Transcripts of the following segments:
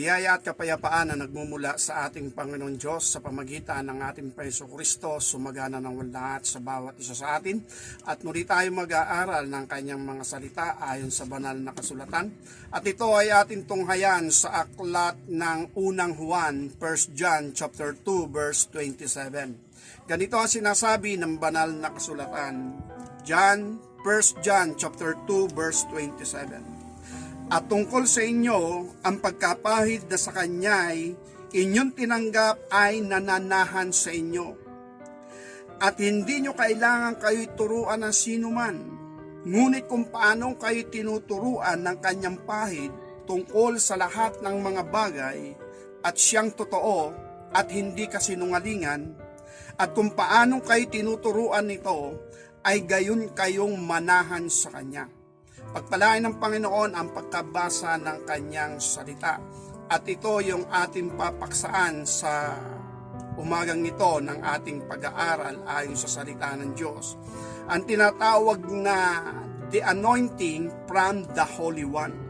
Biyaya at kapayapaan na nagmumula sa ating Panginoon Diyos sa pamagitan ng ating Hesus Kristo sumagana ng lahat sa bawat isa sa atin. At muli tayo mag-aaral ng kanyang mga salita ayon sa banal na kasulatan. At ito ay ating tunghayan sa aklat ng unang Juan, 1 John chapter 2 verse 27. Ganito ang sinasabi ng banal na kasulatan. 1 John chapter 2 verse 27. At tungkol sa inyo, ang pagkapahid na sa Kanya'y inyong tinanggap ay nananahan sa inyo. At hindi nyo kailangan kayo'y turuan ng sino man. Ngunit kung paano kayo tinuturuan ng Kanyang pahid tungkol sa lahat ng mga bagay at siyang totoo at hindi kasinungalingan, at kung paano kayo tinuturuan nito, ay gayon kayong manahan sa Kanya. Pagpalain ng Panginoon ang pagkabasa ng Kanyang salita. At ito yung ating papaksaan sa umagang ito ng ating pag-aaral ayon sa salita ng Diyos. Ang tinatawag na the anointing from the Holy One.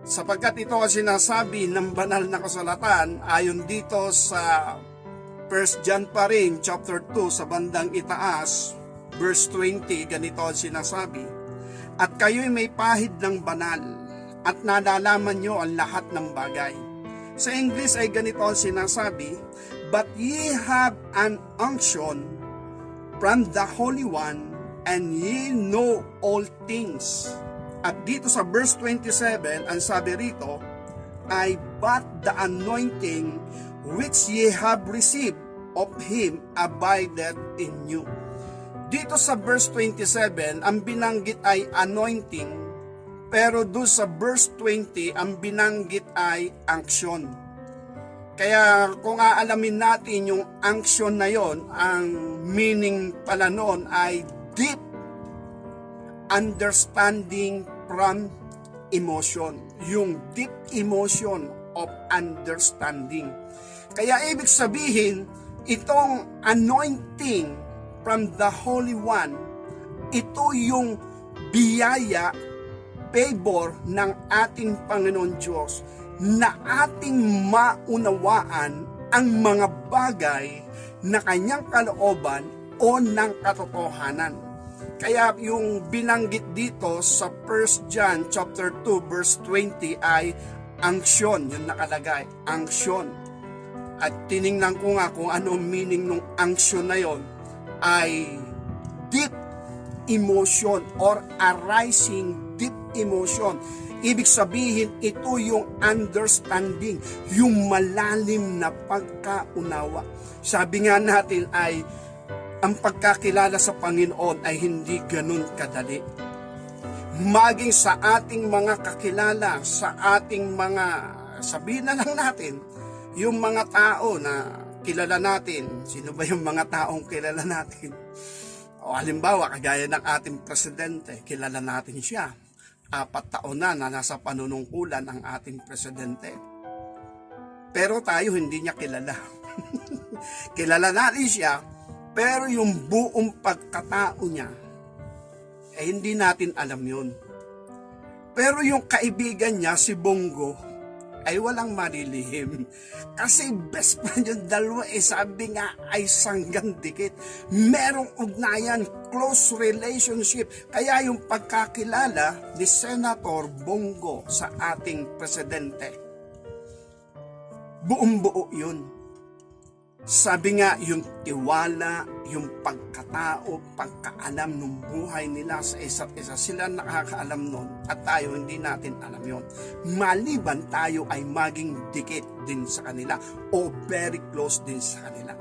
Sapagkat ito ang sinasabi ng banal na kasulatan ayon dito sa 1 John pa rin, chapter 2, sa bandang itaas, verse 20, ganito ang sinasabi. At kayo'y may pahid ng banal, at nalalaman nyo ang lahat ng bagay. Sa English ay ganito ang sinasabi, but ye have an unction from the Holy One, and ye know all things. At dito sa verse 27, ang sabi rito, ay but the anointing which ye have received of Him abideth in you. Dito sa verse 27, ang binanggit ay anointing, pero doon sa verse 20, ang binanggit ay unction. Kaya kung aalamin natin yung unction na yon, ang meaning pala noon ay deep understanding from emotion. Yung deep emotion of understanding. Kaya ibig sabihin, itong anointing from the Holy One, ito yung biyaya, favor ng ating Panginoon Diyos na ating maunawaan ang mga bagay na kanyang kalooban o ng katotohanan. Kaya yung binanggit dito sa 1 John chapter 2 verse 20 ay unction, yung nakalagay, unction. At tiningnan ko nga kung ano meaning ng unction na yon, ay deep emotion or arising deep emotion. Ibig sabihin, ito yung understanding, yung malalim na pagkaunawa. Sabi nga natin ay, ang pagkakilala sa Panginoon ay hindi ganun kadali. Maging sa ating mga kakilala, sa ating mga, sabihin na lang natin, yung mga tao na kilala natin. Sino ba yung mga taong kilala natin? O halimbawa, kagaya ng ating presidente, kilala natin siya. 4 taon na nasa panunungkulan ang ating presidente. Pero tayo hindi niya kilala. Kilala natin siya, pero yung buong pagkatao niya, hindi natin alam yun. Pero yung kaibigan niya, si Bongo, ay walang malilihim. Kasi best friend yung dalawa, sabi nga ay sanggang dikit. Merong ugnayan, close relationship. Kaya yung pagkakilala ni Senator Bongo sa ating presidente, buong-buo yun. Sabi nga, yung tiwala, yung pagkatao, pagkaalam ng buhay nila sa isa't isa, sila nakakaalam nun at tayo hindi natin alam yon. Maliban tayo ay maging dikit din sa kanila o very close din sa kanila.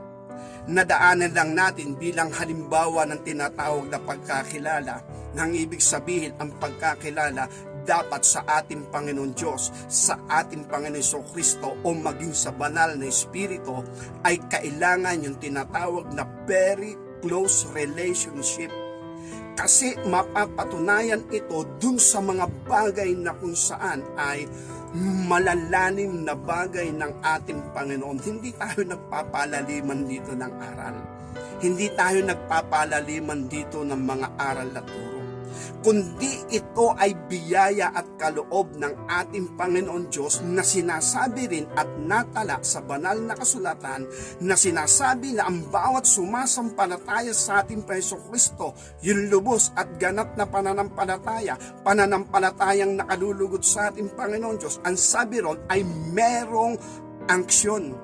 Nadaanan lang natin bilang halimbawa ng tinatawag na pagkakilala, nang ibig sabihin ang pagkakilala dapat sa ating Panginoon Diyos, sa ating Panginoon Hesus Kristo o maging sa banal na Espiritu ay kailangan yung tinatawag na very close relationship. Kasi mapapatunayan ito dun sa mga bagay na kung saan ay malalalim na bagay ng ating Panginoon. Hindi tayo nagpapalaliman dito ng aral. Hindi tayo nagpapalaliman dito ng mga aral na turo. kundi ito ay biyaya at kaloob ng ating Panginoon Diyos na sinasabi rin at natala sa banal na kasulatan na sinasabi na ang bawat sumasampalataya sa ating Jesucristo, yung lubos at ganap na pananampalatayang nakalulugod sa ating Panginoon Diyos, ang sabi ron ay merong unction,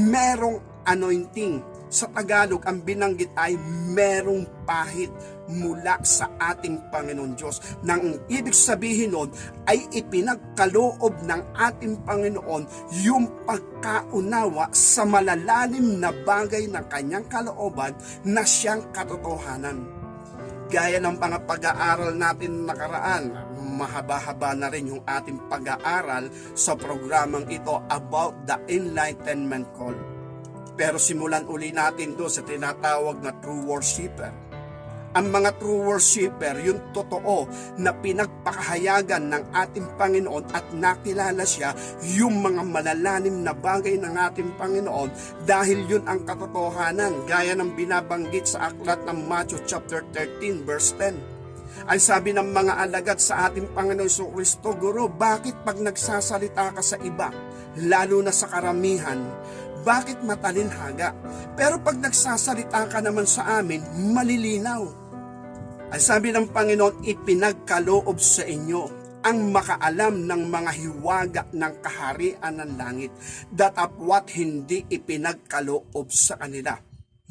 merong anointing. Sa Tagalog, ang binanggit ay merong pahit mula sa ating Panginoon Diyos. Nang ibig sabihin nun ay ipinagkaloob ng ating Panginoon yung pagkaunawa sa malalalim na bagay ng kanyang kalooban na siyang katotohanan. Gaya ng mga pag-aaral natin nakaraan, mahaba-haba na rin yung ating pag-aaral sa programang ito about the Enlightenment Call. Pero simulan uli natin doon sa tinatawag na true worshiper. Ang mga true worshiper, yung totoo na pinagpakahayagan ng ating Panginoon at nakilala siya yung mga malalalim na bagay ng ating Panginoon dahil yun ang katotohanan, gaya ng binabanggit sa aklat ng Matthew chapter 13 verse 10. Ang sabi ng mga alagad sa ating Panginoon Jesucristo, Guro, bakit pag nagsasalita ka sa iba, lalo na sa karamihan, bakit matalinhaga? Pero pag nagsasalita ka naman sa amin, malilinaw. Ang sabi ng Panginoon, ipinagkaloob sa inyo ang makaalam ng mga hiwaga ng kaharian ng langit, datapwat hindi ipinagkaloob sa kanila.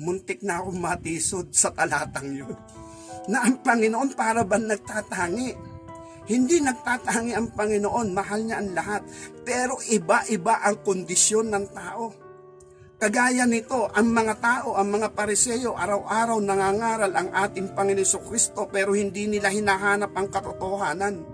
Muntik na akong matisod sa talatang yun, na ang Panginoon para ba nagtatangi? Hindi nagtatangi ang Panginoon, mahal niya ang lahat, pero iba-iba ang kondisyon ng tao. Kagaya nito, ang mga tao, ang mga Pariseo, araw-araw nangangaral ang ating Panginoon Jesucristo pero hindi nila hinahanap ang katotohanan.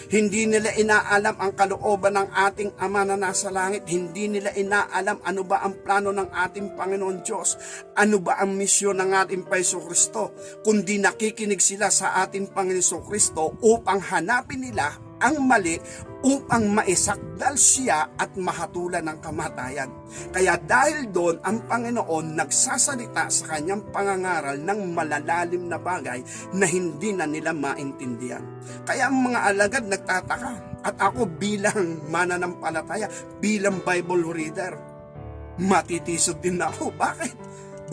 Hindi nila inaalam ang kalooban ng ating Ama na nasa langit. Hindi nila inaalam ano ba ang plano ng ating Panginoon Diyos. Ano ba ang misyon ng ating Jesucristo. Kundi nakikinig sila sa ating Panginoon Jesucristo upang hanapin nila ang mali upang maisakdal siya at mahatulan ng kamatayan. Kaya dahil doon, ang Panginoon nagsasalita sa kanyang pangangaral ng malalalim na bagay na hindi na nila maintindihan. Kaya ang mga alagad nagtataka, at ako bilang mananampalataya, bilang Bible reader, matitisod din ako. Bakit?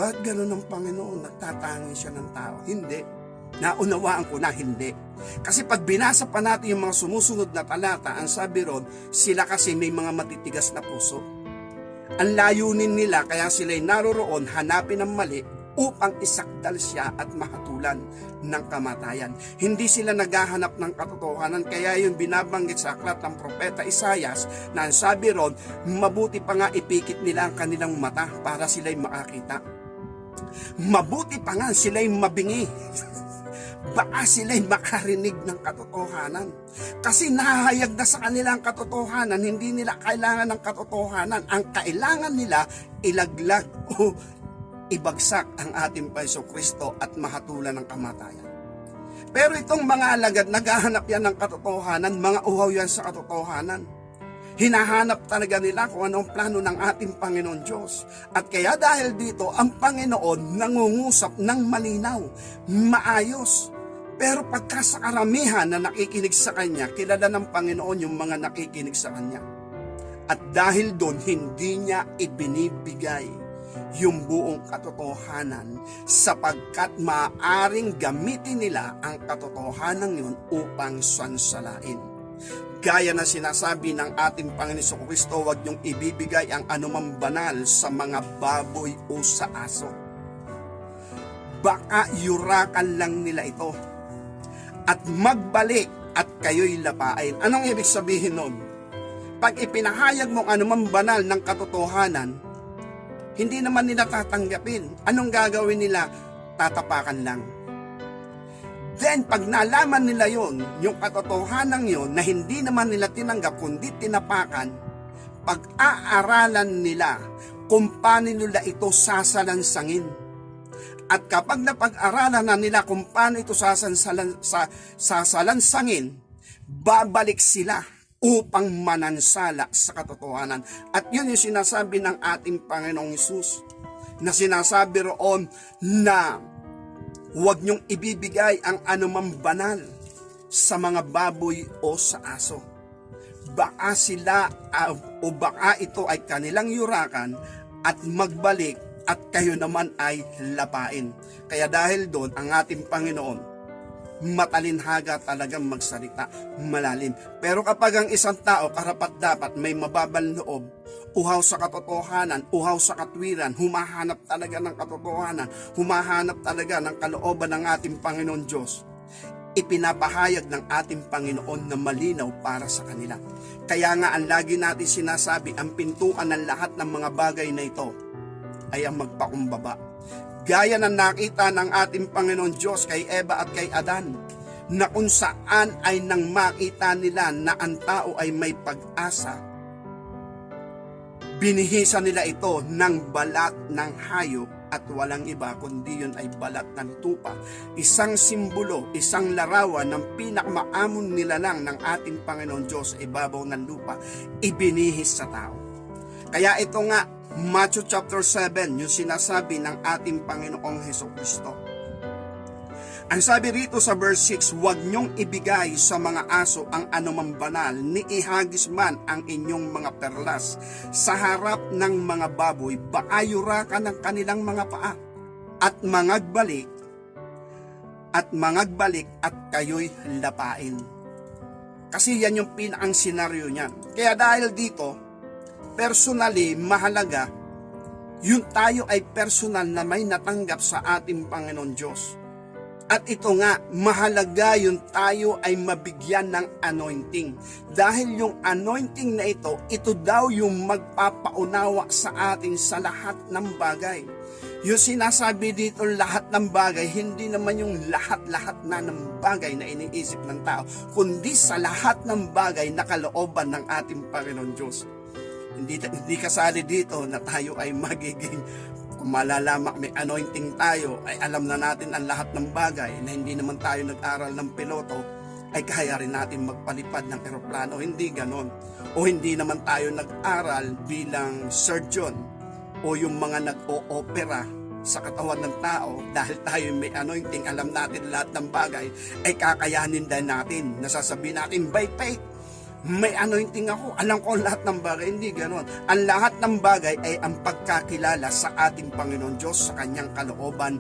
Bakit ganun ang Panginoon? Nagtatangi siya ng tao? Hindi. Naunawaan ko na hindi. Kasi pag binasa pa natin yung mga sumusunod na talata, ang sabi ron, sila kasi may mga matitigas na puso. Ang layunin nila, kaya sila'y naroroon, hanapin ang mali upang isakdal siya at mahatulan ng kamatayan. Hindi sila naghahanap ng katotohanan, kaya yung binabanggit sa aklat ng propeta Isaias, na ang sabi ron, mabuti pa nga ipikit nila ang kanilang mata para sila'y makakita. Mabuti pa nga sila'y mabingi. Baka sila'y makarinig ng katotohanan. Kasi nahahayag na sa kanilang katotohanan, hindi nila kailangan ng katotohanan. Ang kailangan nila, ilaglag o ibagsak ang ating Jesucristo at mahatulan ng kamatayan. Pero itong mga alagad, naghahanap yan ng katotohanan, mga uhaw yan sa katotohanan. Hinahanap talaga nila kung anong plano ng ating Panginoon Diyos. At kaya dahil dito, ang Panginoon nangungusap ng malinaw, maayos. Pero pagka sa karamihan na nakikinig sa Kanya, kilala ng Panginoon yung mga nakikinig sa Kanya. At dahil doon, hindi niya ibinibigay yung buong katotohanan sapagkat maaaring gamitin nila ang katotohanan yun upang sansalain. Gaya na sinasabi ng ating Panginoon Kristo, huwag niyong ibibigay ang anumang banal sa mga baboy o sa aso. Baka yurakan lang nila ito at magbalik at kayo'y lapain. Anong ibig sabihin nun? Pag ipinahayag mong anumang banal ng katotohanan, hindi naman nila tatanggapin. Anong gagawin nila? Tatapakan lang. Then, pag nalaman nila yon, yung katotohanan yon na hindi naman nila tinanggap kundi tinapakan, pag-aaralan nila kung paano nila ito sasalansangin. At kapag napag-aralan na nila kung paano ito sasalansangin, babalik sila upang manansala sa katotohanan. At yun yung sinasabi ng ating Panginoong Hesus, na sinasabi roon na huwag niyong ibibigay ang anumang banal sa mga baboy o sa aso. Baka sila o baka ito ay kanilang yurakan at magbalik at kayo naman ay lapain. Kaya dahil doon, ang ating Panginoon, matalinhaga talagang magsalita, malalim. Pero kapag ang isang tao karapat dapat may mababal loob, uhaw sa katotohanan, uhaw sa katwiran, humahanap talaga ng katotohanan, humahanap talaga ng kalooban ng ating Panginoon Diyos, ipinapahayag ng ating Panginoon na malinaw para sa kanila. Kaya nga ang lagi natin sinasabi, ang pintuan ng lahat ng mga bagay na ito ay ang magpakumbaba. Gaya ng nakita ng ating Panginoon Diyos kay Eva at kay Adan, na kung saan ay nang makita nila na ang tao ay may pag-asa, binihisa nila ito ng balat ng hayop at walang iba kundi yun ay balat ng tupa. Isang simbolo, isang larawan ng pinakamaamon nilalang ng ating Panginoon Diyos sa ibabaw ng lupa, ibinihis sa tao. Kaya ito nga, Matthew chapter 7, yung sinasabi ng ating Panginoong Hesukristo. Ang sabi rito sa verse 6, huwag niyong ibigay sa mga aso ang anumang banal, ni ihagis man ang inyong mga perlas sa harap ng mga baboy, baka yurakan ng kanilang mga paa, at mangagbalik at kayo'y lapain. Kasi yan yung pinakang senaryo niyan. Kaya dahil dito, personally, mahalaga, yung tayo ay personal na may natanggap sa ating Panginoon Diyos. At ito nga, mahalaga yung tayo ay mabigyan ng anointing. Dahil yung anointing na ito daw yung magpapaunawa sa atin sa lahat ng bagay. Yung sinasabi dito lahat ng bagay, hindi naman yung lahat-lahat na ng bagay na iniisip ng tao, kundi sa lahat ng bagay na kalooban ng ating Panginoon Diyos. Hindi kasali dito na tayo ay magiging, kung malalamak may anointing tayo, ay alam na natin ang lahat ng bagay na hindi naman tayo nag-aral ng piloto, ay kaya rin natin magpalipad ng eroplano. Hindi ganon. O hindi naman tayo nag-aral bilang surgeon o yung mga nag-o-opera sa katawan ng tao. Dahil tayo may anointing, alam natin lahat ng bagay, ay kakayanin din natin. Nasasabihin natin by faith, may anointing ako, alam ko lahat ng bagay. Hindi ganon. Ang lahat ng bagay ay ang pagkakilala sa ating Panginoon Diyos, sa kanyang kalooban,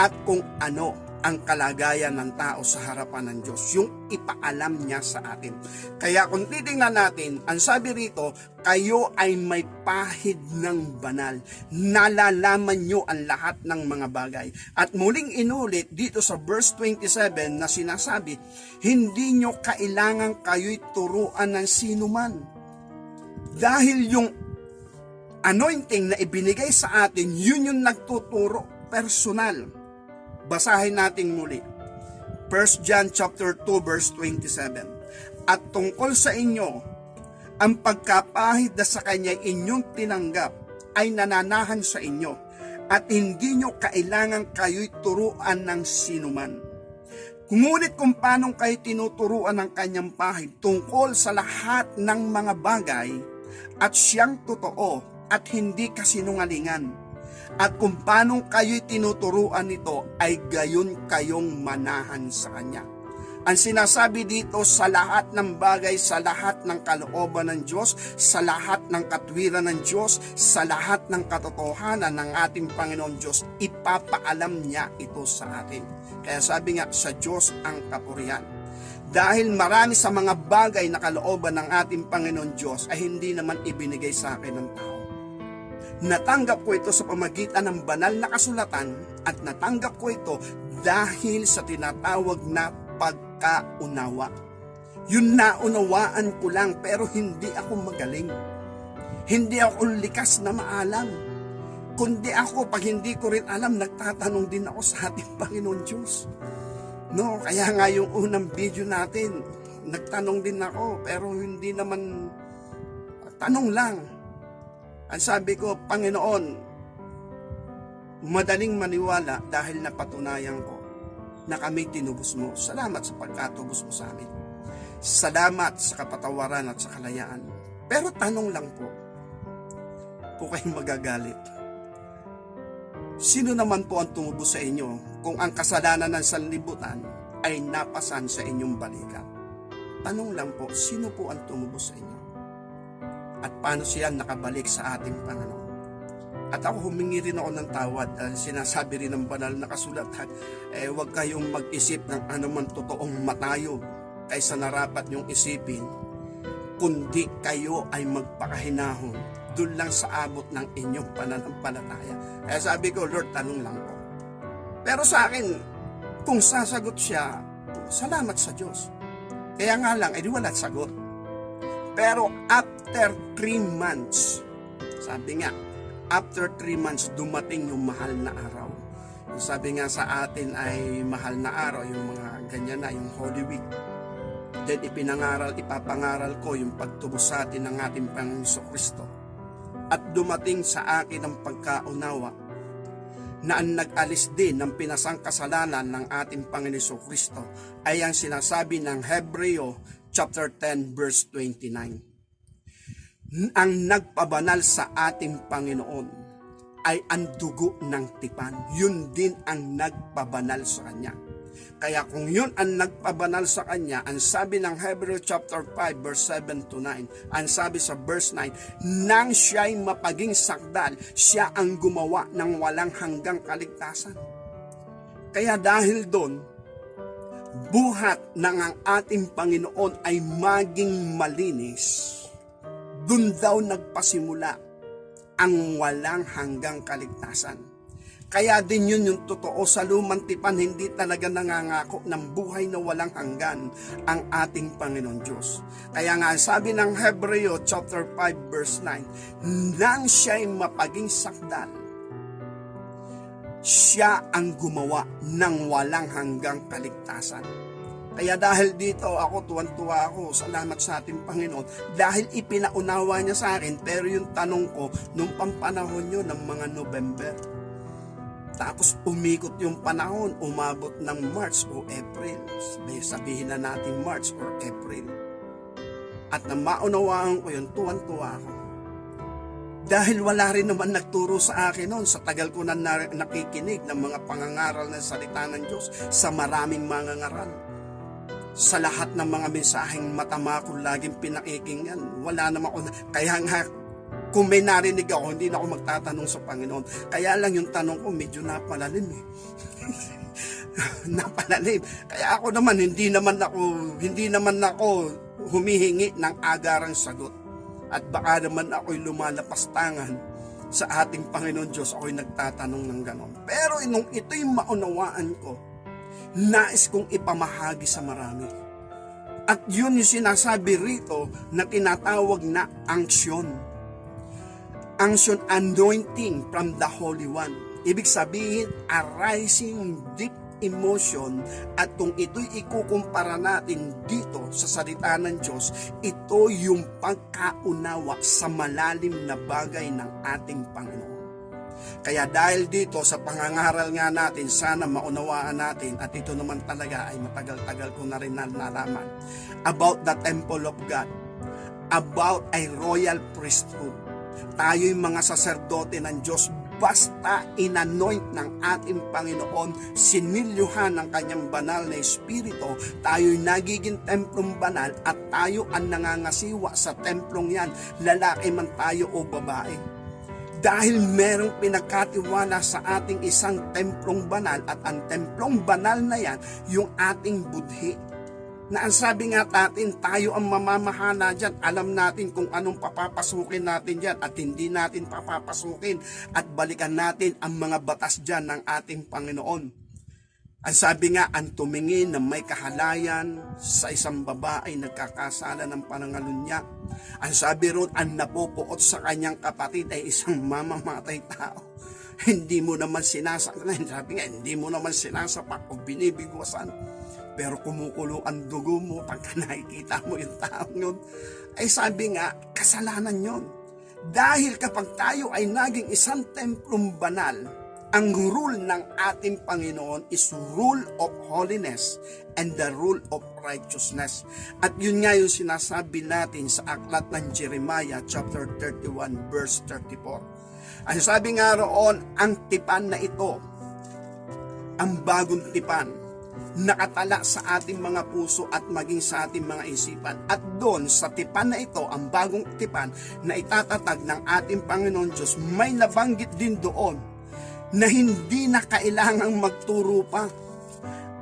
at kung ano ang kalagayan ng tao sa harapan ng Diyos, yung ipaalam niya sa atin. Kaya kung titingnan natin, ang sabi rito, kayo ay may pahid ng banal. Nalalaman nyo ang lahat ng mga bagay. At muling inulit dito sa verse 27 na sinasabi, hindi nyo kailangan kayo'y turuan ng sinuman. Dahil yung anointing na ibinigay sa atin, yun yung nagtuturo personal. Basahin natin muli. 1 John chapter 2 verse 27. At tungkol sa inyo, ang pagkapahid na sa kanya inyong tinanggap ay nananahan sa inyo, at hindi nyo kailangan kayo'y turuan ng sinuman. Ngunit kung paano kayo tinuturuan ng kanyang pahid tungkol sa lahat ng mga bagay, at siyang totoo at hindi kasinungalingan, at kung paano kayo'y tinuturuan nito, ay gayon kayong manahan sa Kanya. Ang sinasabi dito, sa lahat ng bagay, sa lahat ng kalooban ng Diyos, sa lahat ng katwiran ng Diyos, sa lahat ng katotohanan ng ating Panginoon Diyos, ipapaalam niya ito sa atin. Kaya sabi nga, sa Diyos ang kapurihan. Dahil marami sa mga bagay na kalooban ng ating Panginoon Diyos ay hindi naman ibinigay sa akin ng tao. Natanggap ko ito sa pamagitan ng banal na kasulatan, at natanggap ko ito dahil sa tinatawag na pagkaunawa. Yun, naunawaan ko lang, pero hindi ako magaling. Hindi ako likas na maalam. Kundi ako, pag hindi ko rin alam, nagtatanong din ako sa ating Panginoon Diyos. No, kaya nga yung unang video natin, nagtanong din ako, pero hindi naman tanong lang. Ang sabi ko, Panginoon, madaling maniwala dahil napatunayan ko na kami tinubos mo. Salamat sa pagkatubos mo sa amin. Salamat sa kapatawaran at sa kalayaan. Pero tanong lang po, kung kayong magagalit, Sino naman po ang tumubos sa inyo kung ang kasalanan ng sanlibutan ay napasan sa inyong balikat? Tanong lang po, sino po ang tumubos sa inyo? At paano siya nakabalik sa ating Panginoon? At ako humingi rin ako ng tawad dahil sinasabi rin ng banal na kasulatan, huwag kayong mag-isip ng anuman totoong matayo kaysa narapat niyong isipin, kundi kayo ay magpakahinahon doon lang sa abot ng inyong pananampalataya. Kaya sabi ko, Lord, tanong lang po. Pero sa akin, kung sasagot siya, salamat sa Diyos. Kaya nga lang, edi wala sagot. Pero after 3 months, sabi nga, after 3 months, dumating yung mahal na araw. Yung sabi nga sa atin ay mahal na araw, yung mga ganyan na, yung Holy Week. Then ipapangaral ko yung pagtubos sa atin ng ating Panginoon Kristo. At dumating sa akin ang pagkaunawa na ang nag-alis din ng pinasang kasalanan ng ating Panginoon Kristo ay ang sinasabi ng Hebreo chapter 10 verse 29. Ang nagpabanal sa ating Panginoon ay ang dugo ng tipan. Yun din ang nagpabanal sa Kanya. Kaya kung yun ang nagpabanal sa Kanya, ang sabi ng Hebrew chapter 5 verse 7 to 9, ang sabi sa verse 9, nang siya'y mapaging sakdal, siya ang gumawa ng walang hanggang kaligtasan. Kaya dahil doon, buhat ng ang ating Panginoon ay maging malinis, doon daw nagpasimula ang walang hanggang kaligtasan. Kaya din yun yung totoo sa lumang tipan, hindi talaga nangangako ng buhay na walang hanggan ang ating Panginoon Diyos. Kaya nga sabi ng Hebreo chapter 5 verse 9, nang siya'y mapaging sakdal, siya ang gumawa ng walang hanggang kaligtasan. Kaya dahil dito ako, tuwan-tuwa ako, salamat sa ating Panginoon, dahil ipinaunawa niya sa akin. Pero yung tanong ko, nung pampanahon nyo ng mga November, tapos umikot yung panahon, umabot ng March o April, sabihin na natin March or April, at na maunawaan ko yun, tuwan-tuwa ako. Dahil wala rin naman nagturo sa akin noon, sa tagal ko na nakikinig ng mga pangangaral ng salita ng Diyos, sa maraming mga ngaral. Sa lahat ng mga mensaheng matama ko laging pinakikinggan, wala naman ako. Kaya nga, kung may narinig ako, hindi na ako magtatanong sa Panginoon. Kaya lang yung tanong ko, medyo napalalim eh. Napalalim. Kaya ako naman, hindi naman ako humihingi ng agarang sagot. At baka naman ako'y lumalapastangan sa ating Panginoon Diyos, ako'y nagtatanong ng ganon. Pero nung ito'y maunawaan ko, nais kong ipamahagi sa marami. At yun yung sinasabi rito na tinatawag na unction. Unction, anointing from the Holy One. Ibig sabihin, arising deep emotion. At kung ito'y ikukumpara natin dito sa salita ng Diyos, ito yung pagkaunawa sa malalim na bagay ng ating Panginoon. Kaya dahil dito sa pangangaral nga natin, sana maunawaan natin, at ito naman talaga ay matagal-tagal ko na rin nalaman, about the temple of God, about a royal priesthood. Tayo'y mga saserdote ng Diyos, basta inanoint ng ating Panginoon, sinilyuhan ng kanyang banal na espiritu, tayo'y nagiging templong banal at tayo ang nangangasiwa sa templong yan, lalaki man tayo o babae. Dahil merong pinagkatiwala sa ating isang templong banal, at ang templong banal na yan, yung ating budhi. Na ang sabi nga natin, tayo ang mamamahala dyan. Alam natin kung anong papapasukin natin dyan at hindi natin papapasukin. At balikan natin ang mga batas dyan ng ating Panginoon. Ang sabi nga, ang tumingin na may kahalayan sa isang babae nagkakasala ng panangalunya. Ang sabi ron, ang napupuot sa kanyang kapatid ay isang mamamatay tao. Hindi mo naman sinasapak, sabi nga, hindi mo naman sinasapak o binibigwasan. Pero kumukulo ang dugo mo pagka nakikita mo yung taong yun. Ay sabi nga, kasalanan yun. Dahil kapag tayo ay naging isang templong banal, ang rule ng ating Panginoon is rule of holiness and the rule of righteousness. At yun nga yung sinasabi natin sa aklat ng Jeremiah chapter 31 verse 34. Ang sabi nga roon, ang tipan na ito, ang bagong tipan, nakatala sa ating mga puso at maging sa ating mga isipan. At doon sa tipan na ito, ang bagong tipan na itatatag ng ating Panginoon Diyos, may nabanggit din doon na hindi na kailangang magturo pa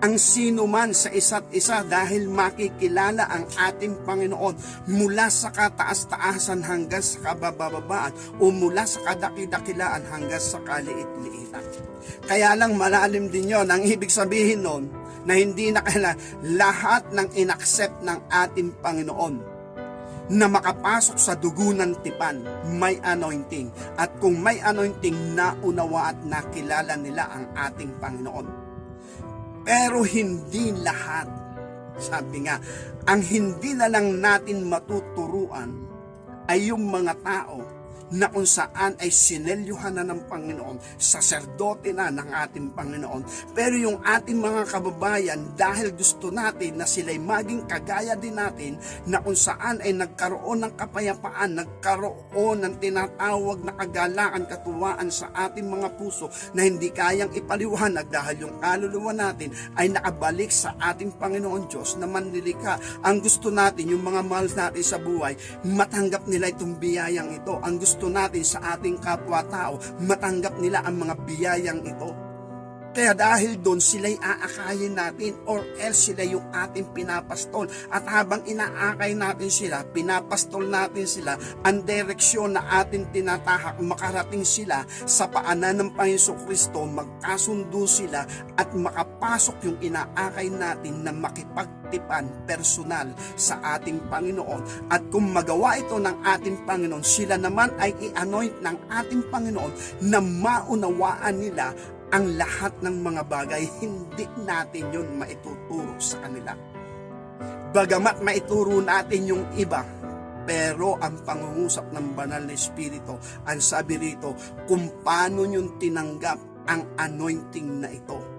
ang sino man sa isa't isa dahil makikilala ang ating Panginoon mula sa kataas-taasan hanggang sa kabababaan o mula sa kadakidakilaan hanggang sa kaliit-liitan. Kaya lang malalim din yon. Ang ibig sabihin nun na hindi na kailangan lahat ng inaccept ng ating Panginoon na makapasok sa dugo ng tipan, may anointing. At kung may anointing, naunawa at nakilala nila ang ating Panginoon. Pero hindi lahat. Sabi nga, ang hindi na lang natin matuturuan ay yung mga tao na kung saan ay sinelyuhan na ng Panginoon, saserdote na ng ating Panginoon. Pero yung ating mga kababayan, dahil gusto natin na sila'y maging kagaya din natin, na kung saan ay nagkaroon ng kapayapaan, nagkaroon ng tinatawag na kagalakan, katuwaan sa ating mga puso na hindi kayang ipaliwanag dahil yung kaluluwa natin ay nakabalik sa ating Panginoon Diyos na manlilikha. Ang gusto natin, yung mga mahal natin sa buhay, matanggap nila itong biyayang ito. Ang gusto natin sa ating kapwa-tao, matanggap nila ang mga biyayang ito. Kaya dahil doon sila'y aakayin natin or else sila yung ating pinapastol. At habang inaakay natin sila, pinapastol natin sila, ang direksyon na ating tinatahak, makarating sila sa paanan ng Panginoon Kristo, magkasundo sila at makapasok yung inaakay natin na makipagtipan personal sa ating Panginoon. At kung magawa ito ng ating Panginoon, sila naman ay i-anoint ng ating Panginoon na maunawaan nila ang lahat ng mga bagay. Hindi natin yun maituturo sa kanila. Bagamat maituro natin yung iba, pero ang pangungusap ng banal na Espiritu, ang sabi rito, kung paano yung tinanggap ang anointing na ito,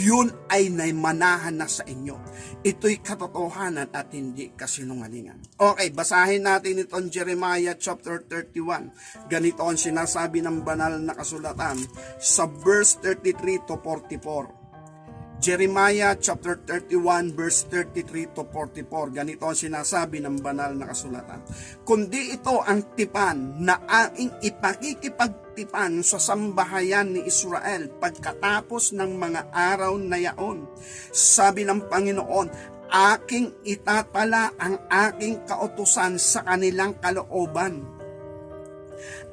yun ay naimanahan na sa inyo. Ito'y katotohanan at hindi kasinungalingan. Okay, basahin natin itong Jeremiah chapter 31. Ganito ang sinasabi ng banal na kasulatan sa verse 33 to 44. Jeremiah chapter 31 verse 33 to 44. Ganito ang sinasabi ng banal na kasulatan. Kundi ito ang tipan na aking ipakikipagtipan sa sambahayan ni Israel pagkatapos ng mga araw na yaon. Sabi ng Panginoon, aking itatala ang aking kautusan sa kanilang kalooban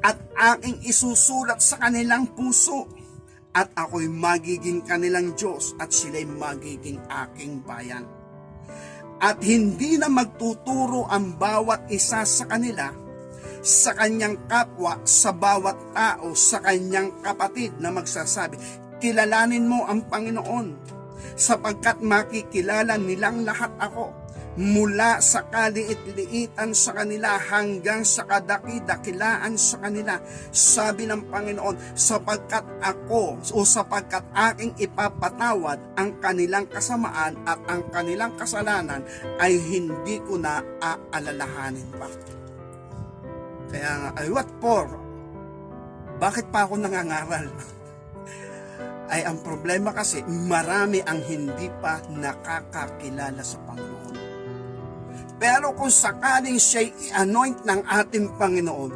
at aking isusulat sa kanilang puso. At ako'y magiging kanilang Diyos at sila'y magiging aking bayan. At hindi na magtuturo ang bawat isa sa kanila sa kanyang kapwa, sa bawat tao, sa kanyang kapatid na magsasabi, kilalanin mo ang Panginoon, sapagkat makikilala nilang lahat ako, mula sa kaliit-liitan sa kanila hanggang sa kadaki-dakilaan sa kanila. Sabi ng Panginoon, sapagkat aking ipapatawad ang kanilang kasamaan at ang kanilang kasalanan ay hindi ko na aalalahanin pa. Kaya nga, what for? Bakit pa ako nangangaral? Ay ang problema kasi marami ang hindi pa nakakakilala sa Panginoon. Pero kung sakaling siya'y i-anoint ng ating Panginoon,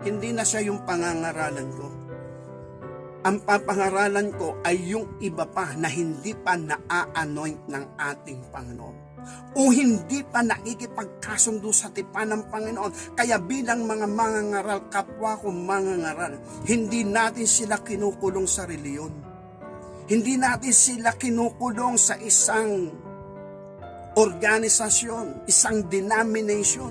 hindi na siya yung pangangaralan ko. Ang papangaralan ko ay yung iba pa na hindi pa na-anoint ng ating Panginoon. O hindi pa nakikipagkasundo sa tipan ng Panginoon. Kaya bilang mga mangangaral, kapwa ko mangangaral, hindi natin sila kinukulong sa reliyon. Hindi natin sila kinukulong sa isang organisasyon, isang denomination,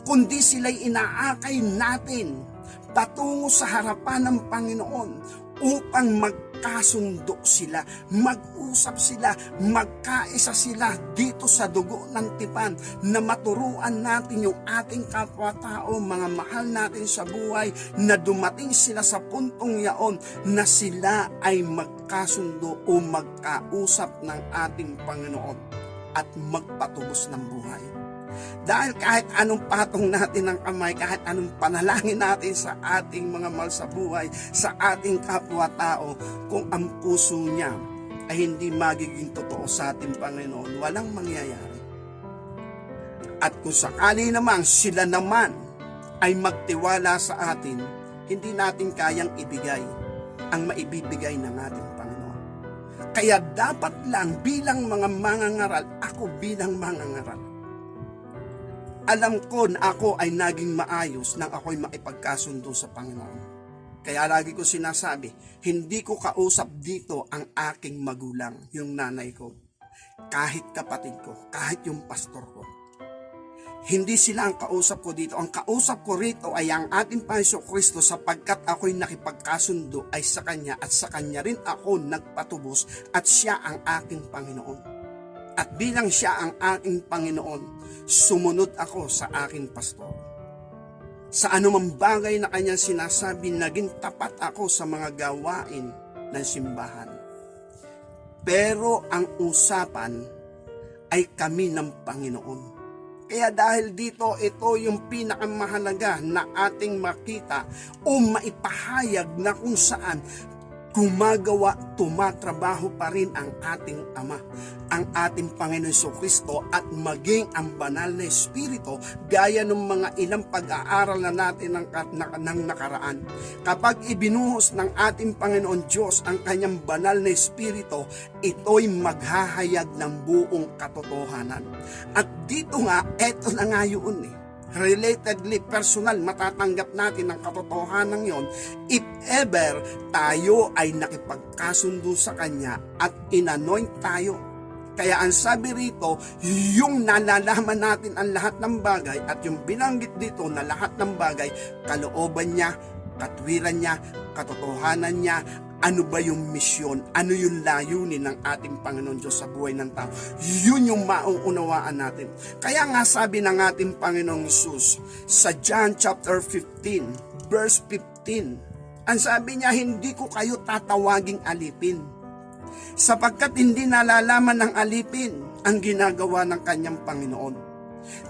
kundi sila'y inaakay natin patungo sa harapan ng Panginoon upang magkasundo sila, mag-usap sila, magkaisa sila dito sa dugo ng tipan na maturuan natin yung ating kapwa-tao, mga mahal natin sa buhay, na dumating sila sa puntong yaon na sila ay magkasundo o magkausap ng ating Panginoon at magpatubos ng buhay. Dahil kahit anong patong natin ng kamay, kahit anong panalangin natin sa ating mga mahal sa buhay, sa ating kapwa-tao, kung ang puso niya ay hindi magiging totoo sa ating Panginoon, walang mangyayari. At kung sakali naman sila naman ay magtiwala sa atin, hindi natin kayang ibigay ang maibibigay ng ating Panginoon. Kaya dapat lang bilang mga mangangaral, ako bilang mangangaral, alam ko na ako ay naging maayos nang ako'y makipagkasundo sa Panginoon. Kaya lagi ko sinasabi, hindi ko kausap dito ang aking magulang, yung nanay ko, kahit kapatid ko, kahit yung pastor ko. Hindi sila ang kausap ko dito. Ang kausap ko rito ay ang ating Panginoong Kristo, sapagkat ako'y nakipagkasundo ay sa Kanya at sa Kanya rin ako nagpatubos at Siya ang aking Panginoon. At bilang Siya ang aking Panginoon, sumunod ako sa aking pastor. Sa anumang bagay na Kanyang sinasabi, naging tapat ako sa mga gawain ng simbahan. Pero ang usapan ay kami ng Panginoon. Kaya dahil dito, ito yung pinakamahalaga na ating makita o maipahayag na kung saan gumagawa, tumatrabaho pa rin ang ating Ama, ang ating Panginoon Jesucristo, at maging ang banal na Espiritu, gaya ng mga ilang pag-aaral na natin ng nakaraan. Kapag ibinuhos ng ating Panginoon Diyos ang kanyang banal na Espiritu, ito'y maghahayag ng buong katotohanan. At dito nga, eto na nga yun relatedly, personal, matatanggap natin ang katotohanan yon if ever tayo ay nakipagkasundo sa Kanya at inanoint tayo. Kaya ang sabi rito, yung nalalaman natin ang lahat ng bagay, at yung binanggit dito na lahat ng bagay, kalooban niya, katwiran niya, katotohanan niya, ano ba yung misyon, ano yung layunin ng ating Panginoon Diyos sa buhay ng tao. Yun yung mauunawaan natin. Kaya nga sabi ng ating Panginoong Hesus sa John chapter 15, verse 15, ang sabi niya, hindi ko kayo tatawaging alipin, sapagkat hindi nalalaman ng alipin ang ginagawa ng kanyang Panginoon.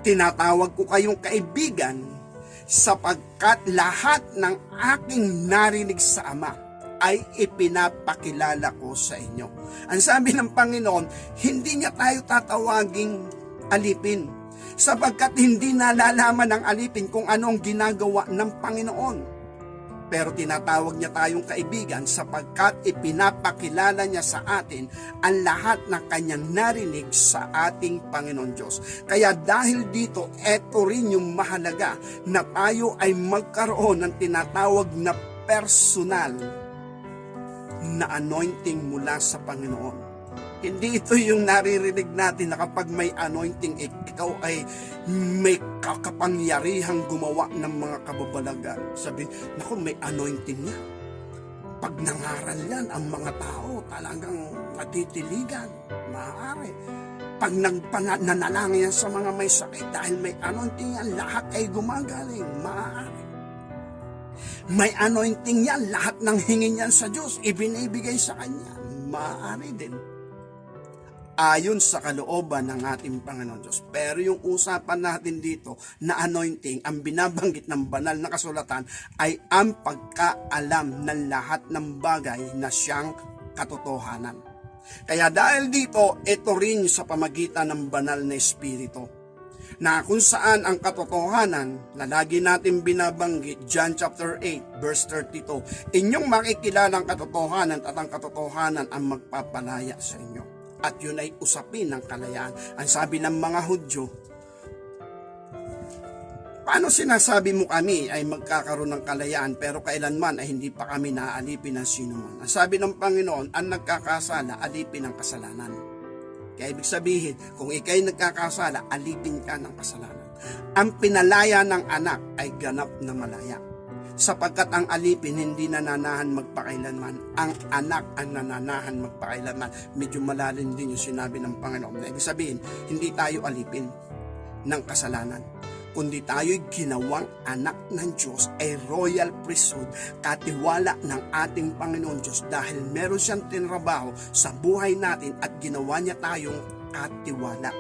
Tinatawag ko kayong kaibigan, sapagkat lahat ng aking narinig sa Ama ay ipinapakilala ko sa inyo. Ang sabi ng Panginoon, hindi niya tayo tatawaging alipin, sapagkat hindi nalalaman ng alipin kung ano ang ginagawa ng Panginoon. Pero tinatawag niya tayong kaibigan, sapagkat ipinapakilala niya sa atin ang lahat ng kanyang narinig sa ating Panginoon Diyos. Kaya dahil dito, eto rin yung mahalaga na tayo ay magkaroon ng tinatawag na personal na anointing mula sa Panginoon. Hindi ito yung naririnig natin na kapag may anointing, ikaw ay may kakapangyarihang gumawa ng mga kababalagan. Sabi, naku, may anointing niya. Pag nangaral yan, ang mga tao talagang matitiligan. Maaari. Pag nanalangin yan sa mga may sakit, dahil may anointing yan, lahat ay gumagaling. Maaari. May anointing yan, lahat ng hingin yan sa Diyos, ibinibigay sa Kanya. Maaari din. Ayon sa kalooban ng ating Panginoon Diyos. Pero yung usapan natin dito na anointing, ang binabanggit ng banal na kasulatan ay ang pagkaalam ng lahat ng bagay na siyang katotohanan. Kaya dahil dito, ito rin sa pamagitan ng banal na Espiritu, na kung saan ang katotohanan na lagi natin binabanggit, John chapter 8 verse 32, inyong makikilala ang katotohanan at ang katotohanan ang magpapalaya sa inyo. At yun ay usapin ng kalayaan. Ang sabi ng mga Hudyo, paano sinasabi mo kami ay magkakaroon ng kalayaan pero kailanman ay hindi pa kami naaalipin ng sinuman? Ang sabi ng Panginoon, ang nagkakasala, alipin ang kasalanan. Kaya ibig sabihin, kung ikay nagkakasala, alipin ka ng kasalanan. Ang pinalaya ng anak ay ganap na malaya. Sapagkat ang alipin hindi nananahan magpakailanman, ang anak ang nananahan magpakailanman. Medyo malalim din yung sinabi ng Panginoon. Ibig sabihin, hindi tayo alipin ng kasalanan, kundi tayo'y ginawang anak ng Diyos, ay royal priesthood, katiwala ng ating Panginoon Diyos, dahil meron siyang tinrabaho sa buhay natin at ginawa niya tayong katiwala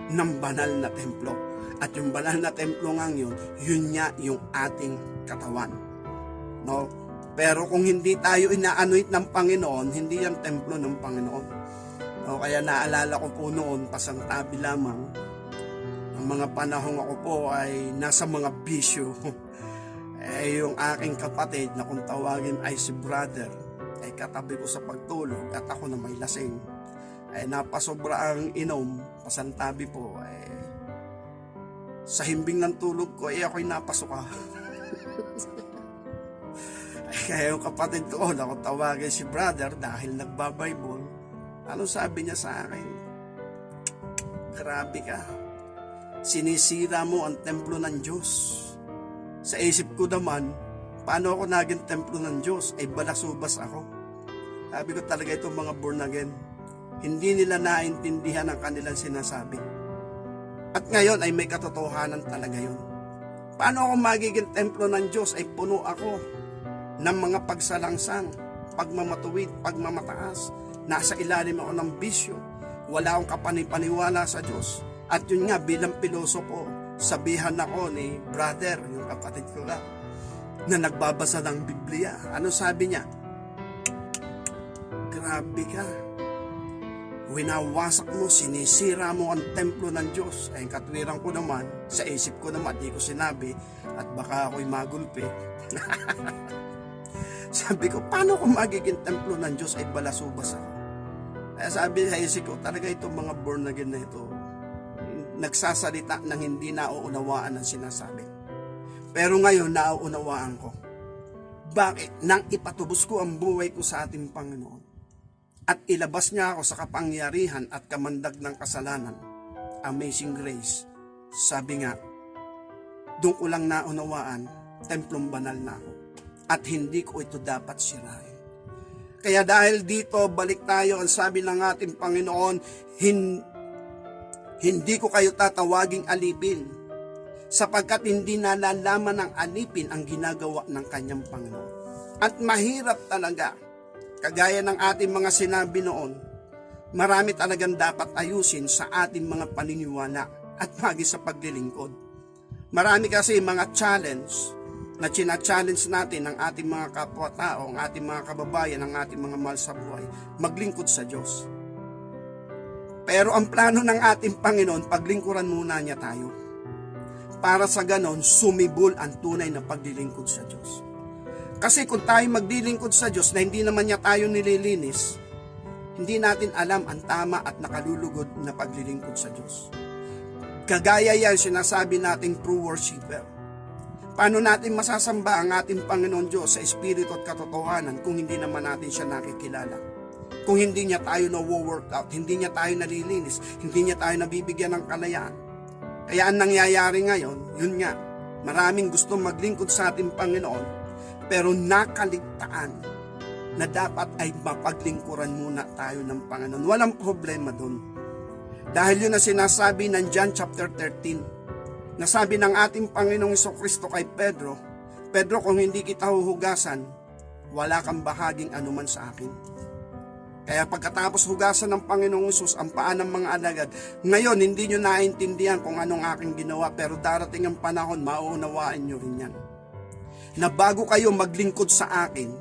ng banal na templo. At yung banal na templo nga yun nga yung ating katawan. No? Pero kung hindi tayo ina-anoint ng Panginoon, hindi yan templo ng Panginoon. No? Kaya naalala ko po noon, pasantabi lamang, ang mga panahong ako po ay nasa mga bisyo. Yung aking kapatid na kung tawagin ay si brother, ay katabi ko sa pagtulog at ako na may lasing. Ay napasobra ang inom, pasantabi po, sa himbing ng tulog ko, ako'y napasuka. Kaya yung kapatid ko, na kung tawagin si brother dahil nagbabible, ano sabi niya sa akin? Grabe ka. Sinisira mo ang templo ng Diyos. Sa isip ko naman, paano ako naging templo ng Diyos? Ay balasubas ako. Sabi ko talaga itong mga born again, hindi nila naintindihan ang kanilang sinasabi. At ngayon ay may katotohanan talaga yun. Paano ako magiging templo ng Diyos? Ay puno ako ng mga pagsalangsang, pagmamatuwid, pagmamataas. Nasa ilalim ako ng bisyo. Wala akong kapanipaniwala sa Diyos. At yun nga, bilang pilosopo, sabihan ako ni brother, yung kapatid ko lang, na nagbabasa ng Biblia. Ano sabi niya? Grabe ka. Winawasak mo, sinisira mo ang templo ng Diyos. Ay katwiran ko naman, sa isip ko naman, di ko sinabi, at baka ako'y magulpi. Sabi ko, paano kung magiging templo ng Diyos ay balasubas ako? Kaya sabi sa isip ko, talaga itong mga born again na ito, nagsasalita ng hindi nauunawaan ang sinasabi. Pero ngayon, nauunawaan ko. Bakit? Nang ipatubos ko ang buhay ko sa ating Panginoon at ilabas niya ako sa kapangyarihan at kamandag ng kasalanan, amazing grace, sabi nga, doon ko lang naunawaan, templong banal na ako. At hindi ko ito dapat sirain. Kaya dahil dito, balik tayo, ang sabi ng ating Panginoon, hindi ko kayo tatawaging alipin, sapagkat hindi nalalaman ng alipin ang ginagawa ng kanyang Panginoon. At mahirap talaga, kagaya ng ating mga sinabi noon, marami talagang dapat ayusin sa ating mga paniniwala at maging sa paglilingkod. Marami kasi mga challenge na china-challenge natin ng ating mga kapwa-tao, ang ating mga kababayan, ang ating mga mahal sa buhay, maglingkod sa Diyos. Pero ang plano ng ating Panginoon, paglingkuran muna niya tayo. Para sa ganon, sumibol ang tunay na paglilingkod sa Diyos. Kasi kung tayo maglilingkod sa Diyos na hindi naman niya tayo nililinis, hindi natin alam ang tama at nakalulugod na paglilingkod sa Diyos. Kagaya yan, sinasabi nating true worshiper. Paano natin masasamba ang ating Panginoon Diyos sa Espiritu at katotohanan kung hindi naman natin siya nakikilala? Kung hindi niya tayo na-workout, hindi niya tayo nalilinis, hindi niya tayo nabibigyan ng kalayaan. Kaya ang nangyayari ngayon, yun nga, maraming gusto maglingkod sa ating Panginoon, pero nakaligtaan na dapat ay mapaglingkuran muna tayo ng Panginoon. Walang problema doon. Dahil yun na sinasabi ng John chapter 13, nasabi ng ating Panginoong Jesucristo kay Pedro, Pedro, kung hindi kita huhugasan, wala kang bahaging anuman sa akin. Kaya pagkatapos hugasan ng Panginoong Hesus ang paa ng mga alagad, ngayon hindi nyo naintindihan kung anong aking ginawa, pero darating ang panahon, mauunawaan nyo rin yan. Na bago kayo maglingkod sa akin,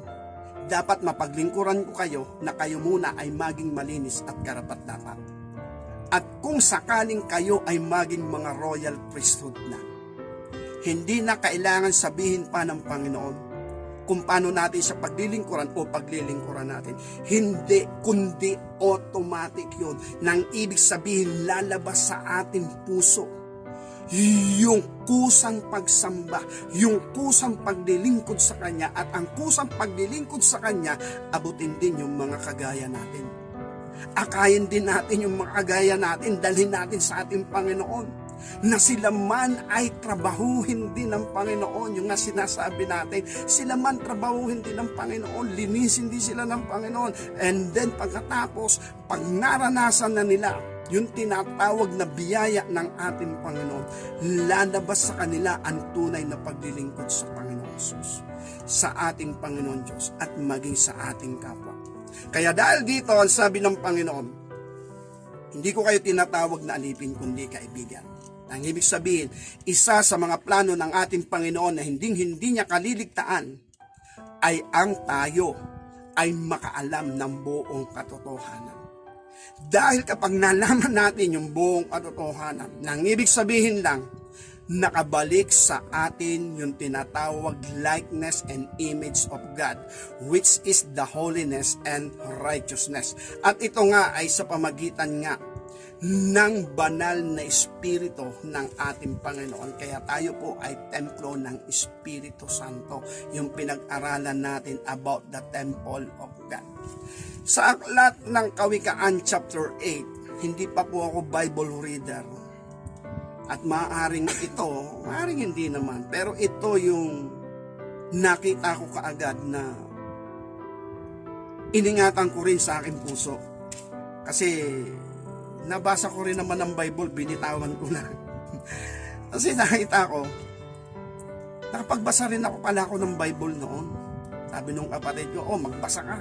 dapat mapaglingkuran ko kayo na kayo muna ay maging malinis at karapat-dapat. At kung sakaling kayo ay maging mga royal priesthood na, hindi na kailangan sabihin pa ng Panginoon kung paano natin sa paglilingkuran o paglilingkuran natin. Hindi, kundi automatic yun. Nang ibig sabihin, lalabas sa ating puso yung kusang pagsamba, yung kusang paglilingkod sa Kanya, at ang kusang paglilingkod sa Kanya, abutin din yung mga kagaya natin. Akayin din natin yung mga kagaya natin, dalhin natin sa ating Panginoon, na sila man ay trabahuhin din ng Panginoon. Yung nga sinasabi natin, sila man trabahuhin din ng Panginoon, linisin din sila ng Panginoon. And then pagkatapos, pag naranasan na nila yung tinatawag na biyaya ng ating Panginoon, lalabas sa kanila ang tunay na paglilingkod sa Panginoon Jesus, sa ating Panginoon Diyos, at maging sa ating kapwa. Kaya dahil dito, ang sabi ng Panginoon, hindi ko kayo tinatawag na alipin kundi kaibigan. Ang ibig sabihin, isa sa mga plano ng ating Panginoon na hindi niya kaliligtaan ay ang tayo ay makaalam ng buong katotohanan. Dahil kapag nalaman natin yung buong katotohanan, nang ibig sabihin lang, nakabalik sa atin yung tinatawag likeness and image of God, which is the holiness and righteousness. At ito nga ay sa pamagitan nga ng banal na Espiritu ng ating Panginoon. Kaya tayo po ay templo ng Espiritu Santo, yung pinag-aralan natin about the temple of God. Sa aklat ng Kawikaan chapter 8, hindi pa po ako Bible reader. At maaaring hindi naman, pero ito yung nakita ko kaagad na iningatan ko rin sa aking puso. Kasi nabasa ko rin naman ang Bible, binitawan ko na. Kasi nakita ko, nakapagbasa rin ako ng Bible noon. Sabi nung kapatid ko, magbasa ka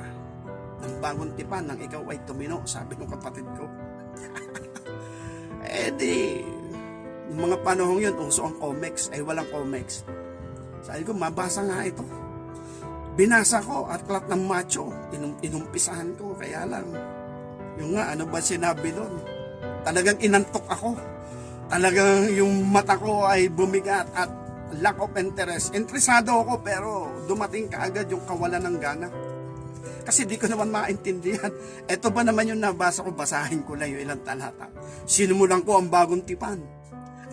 ng Bagong Tipan nang ikaw ay tumino, sabi nung kapatid ko. Yung mga panahong yun, uso ang comics, ay walang comics. Sabi ko, mabasa nga ito. Binasa ko, Aklat ng Macho, inumpisahan ko, kaya lang, yung nga, ano ba sinabi doon? Talagang inantok ako. Talagang yung mata ko ay bumigat at lack of interest. Interesado ako, pero dumating kaagad yung kawalan ng gana. Kasi di ko naman maintindihan. Ito ba naman yung nabasa ko, basahin ko lang yung ilang talata. Sinumulan ko ang Bagong Tipan.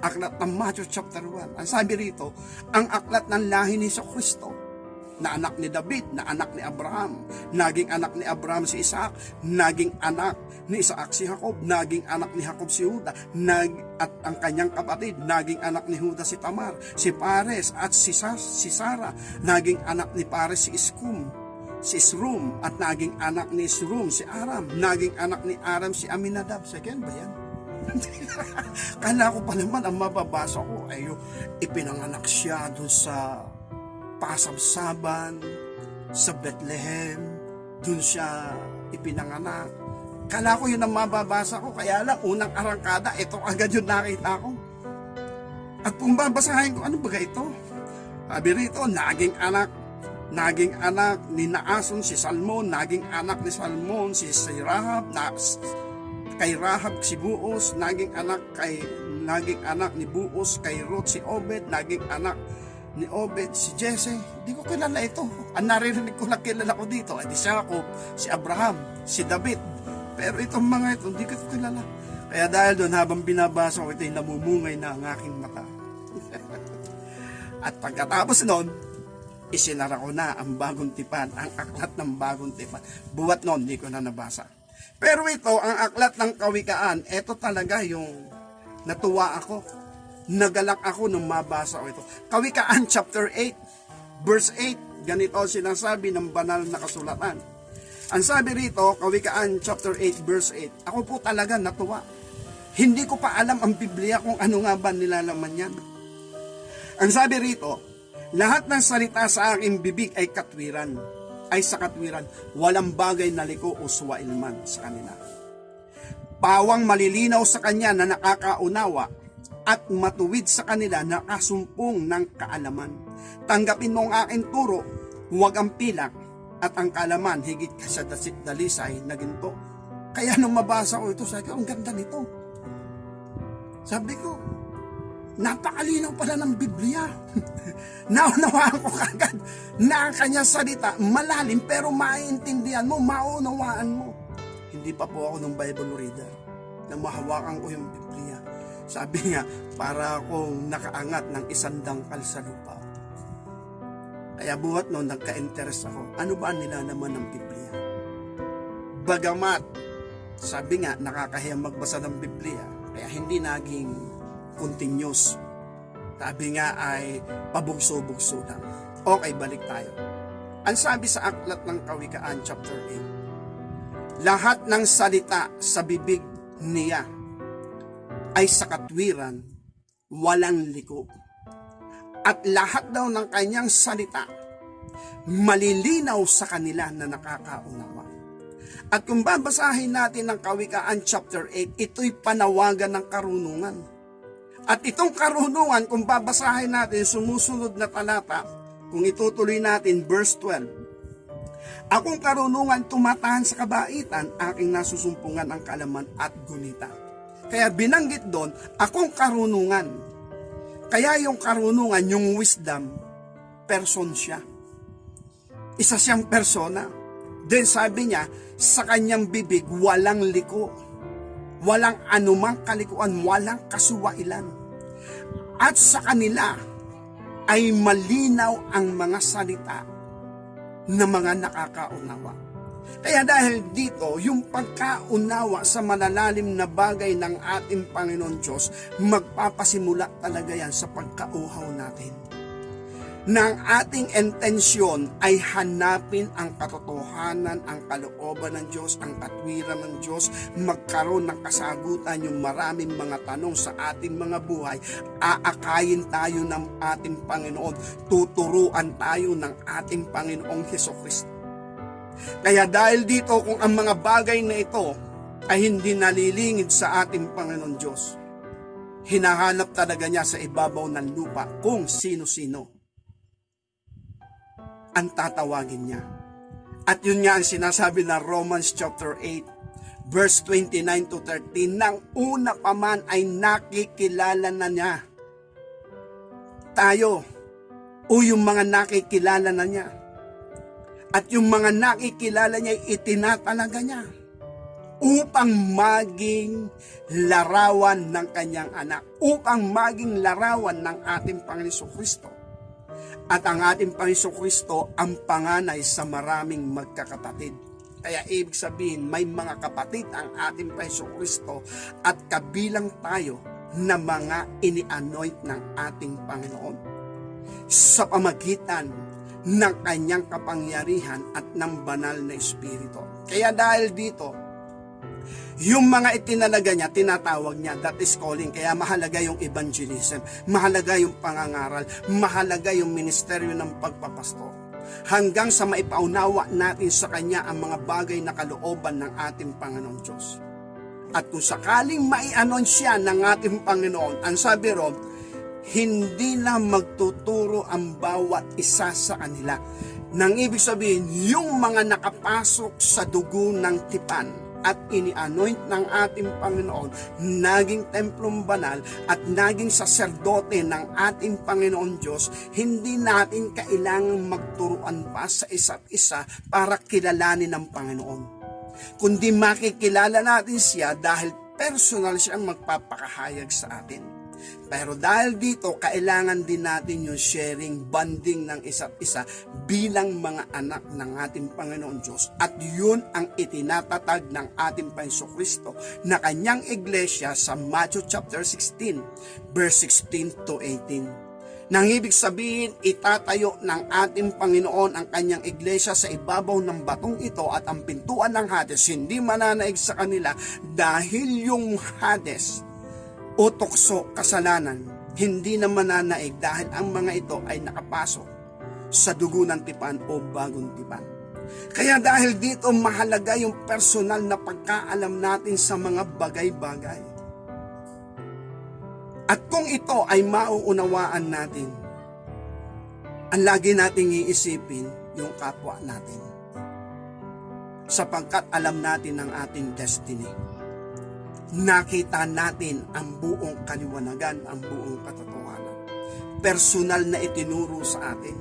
Aklat ng Matthew chapter 1. Ang sabi rito, ang aklat ng lahi ni Kristo, na anak ni David, na anak ni Abraham, naging anak ni Abraham si Isaac, naging anak ni Isaac si Jacob, naging anak ni Jacob si Juda, at ang kanyang kapatid, naging anak ni Juda si Tamar, si Pares at si Sara, naging anak ni Pares si Isrum, at naging anak ni Isrum si Aram, naging anak ni Aram si Aminadab. Second ba yan? Kala ko pa naman ang mababasa ko ay ipinanganak siya doon sa Pasabsaban, sa Bethlehem, doon siya ipinanganak. Kala ko yun ang mababasa ko, kaya lang unang arangkada, ito agad yung nakita ko. At kung babasahin ko, ano ba ito? Sabi rito, naging anak ni Naason si Salmon, naging anak ni Salmon si Rahab, kay Rahab si Buos, naging anak ni Buos kay Ruth si Obed, naging anak ni Obed si Jesse. Di ko kilala ito. Ang naririnig ko lang kilala ko dito ay si Jacob, si Abraham, si David. Pero itong mga ito, hindi ko kilala. Kaya dahil doon, habang binabasa ko ito, namumungay na ang aking mata. At pagkatapos noon, isinara ko na ang Bagong Tipan, ang aklat ng Bagong Tipan. Buwat noon, hindi ko na nabasa. Pero ito, ang aklat ng Kawikaan, ito talaga yung natuwa ako. Nagalak ako nung mabasa ko ito. Kawikaan chapter 8, verse 8, ganito sinasabi ng banal na kasulatan. Ang sabi rito, Kawikaan chapter 8, verse 8, ako po talaga natuwa. Hindi ko pa alam ang Biblia kung ano nga ba nilalaman yan. Ang sabi rito, lahat ng salita sa aking bibig ay katwiran. Ay sa katwiran, walang bagay na liko o suwailman sa kanila. Pawang malilinaw sa kanya na nakakaunawa at matuwid sa kanila na kasumpong ng kaalaman. Tanggapin mo ang aking turo, huwag ang pilak, at ang kaalaman higit ka sa dalisay na ginto. Kaya nung mabasa ko ito, sabi ko, ang ganda nito. Sabi ko, napakalinaw pala ng Biblia. Naunawaan ko kagad na ang kanyang salita malalim pero maintindihan mo, maunawaan mo. Hindi pa po ako ng Bible reader na mahawakan ko yung Biblia. Sabi nga, para akong nakaangat ng isang dangkal sa lupa. Kaya buhat noon, nagka-interest ako. Ano ba nila naman ng Biblia? Bagamat, sabi nga, nakakahiyang magbasa ng Biblia, kaya hindi naging continuous. Sabi nga ay pabugso-bugso lang. Okay, balik tayo. Ang sabi sa aklat ng Kawikaan chapter 8, lahat ng salita sa bibig niya ay sa katwiran, walang liko. At lahat daw ng kanyang salita malilinaw sa kanila na nakakaunawa. At kung babasahin natin ng Kawikaan chapter 8, ito'y panawagan ng karunungan. At itong karunungan, kung babasahin natin sumusunod na talata, kung itutuloy natin, verse 12, akong karunungan tumatahan sa kabaitan, aking nasusumpungan ang kaalaman at gunita. Kaya binanggit doon, akong karunungan. Kaya yung karunungan, yung wisdom, person siya. Isa siyang persona. Then sabi niya, sa kanyang bibig, walang liko. Walang anumang kalikuan, walang kasuwailan. At sa kanila ay malinaw ang mga salita na mga nakakaunawa. Kaya dahil dito, yung pagkaunawa sa malalalim na bagay ng ating Panginoon Diyos, magpapasimula talaga yan sa pagkauhaw natin. Na ang ating intensyon ay hanapin ang katotohanan, ang kalooban ng Diyos, ang katwiran ng Diyos, magkaroon ng kasagutan yung maraming mga tanong sa ating mga buhay, aakayin tayo ng ating Panginoon, tuturuan tayo ng ating Panginoong Hesukristo. Kaya dahil dito, kung ang mga bagay na ito ay hindi nalilingid sa ating Panginoon Diyos, hinahanap talaga niya sa ibabaw ng lupa kung sino-sino ang tatawagin niya. At yun nga ang sinasabi ng Romans chapter 8, verse 29 to 30, nang una pa man ay nakikilala na niya tayo o yung mga nakikilala na niya. At yung mga nakikilala niya, itinatalaga niya upang maging larawan ng kanyang anak, upang maging larawan ng ating Panginoon Kristo. At ang ating Panginoon Kristo ang panganay sa maraming magkakapatid. Kaya ibig sabihin, may mga kapatid ang ating Panginoon Kristo at kabilang tayo na mga ini-anoint ng ating Panginoon sa pamagitan ng kanyang kapangyarihan at ng banal na Espiritu. Kaya dahil dito, yung mga itinalaga niya, tinatawag niya, that is calling. Kaya mahalaga yung evangelism, mahalaga yung pangangaral, mahalaga yung ministeryo ng pagpapastor. Hanggang sa maipaunawa natin sa Kanya ang mga bagay na kalooban ng ating Panginoong Diyos. At kung sakaling mai-anunsya ng ating Panginoon, ang sabi ron, hindi na magtuturo ang bawat isa sa kanila. Nang ibig sabihin, yung mga nakapasok sa dugo ng tipan at ini-anoint ng ating Panginoon, naging templong banal at naging saserdote ng ating Panginoon Diyos, hindi natin kailangang magturuan pa sa isa't isa para kilalanin ng Panginoon. Kundi makikilala natin siya dahil personal siyang magpapakahayag sa atin. Pero dahil dito, kailangan din natin yung sharing, bonding ng isa't isa bilang mga anak ng ating Panginoon Diyos. At yun ang itinatatag ng ating Panginoon Kristo na kanyang iglesia sa Matthew chapter 16, verse 16 to 18. Nang ibig sabihin, itatayo ng ating Panginoon ang kanyang iglesia sa ibabaw ng batong ito at ang pintuan ng Hades hindi mananaig sa kanila dahil yung Hades o tukso, kasalanan, hindi na mananaig dahil ang mga ito ay nakapasok sa dugo ng tipan o bagong tipan. Kaya dahil dito mahalaga yung personal na pagkaalam natin sa mga bagay-bagay. At kung ito ay mauunawaan natin, ang lagi nating iisipin yung kapwa natin. Sapagkat alam natin ang ating destiny. Nakita natin ang buong kaliwanagan, ang buong katotohanan. Personal na itinuro sa atin.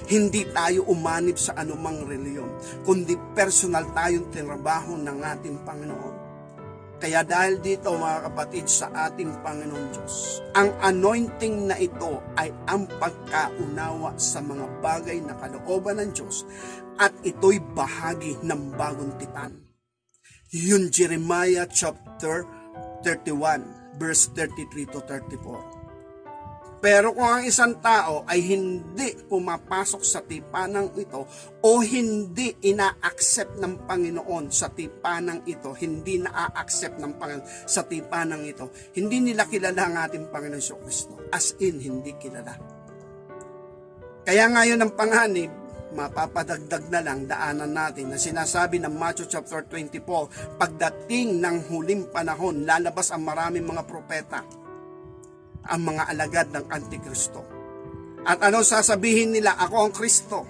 Hindi tayo umanib sa anumang reliyon, kundi personal tayong tinrabaho ng ating Panginoon. Kaya dahil dito mga kapatid sa ating Panginoon Diyos, ang anointing na ito ay ang pagkaunawa sa mga bagay na kalooban ng Diyos at ito'y bahagi ng bagong tipan. Yun Jeremiah chapter 31, verse 33 to 34. Pero kung ang isang tao ay hindi pumapasok sa tipanang ito o hindi ina-accept ng Panginoon sa tipanang ito, hindi na-accept ng Panginoon sa tipanang ito, hindi nila kilala ang ating Panginoon Kristo. As in, hindi kilala. Kaya ngayon ang panganib, mapapadagdag na lang daanan natin na sinasabi ng Matthew chapter 24, pagdating ng huling panahon, lalabas ang maraming mga propeta ang mga alagad ng Antikristo. At ano sasabihin nila? Ako ang Kristo.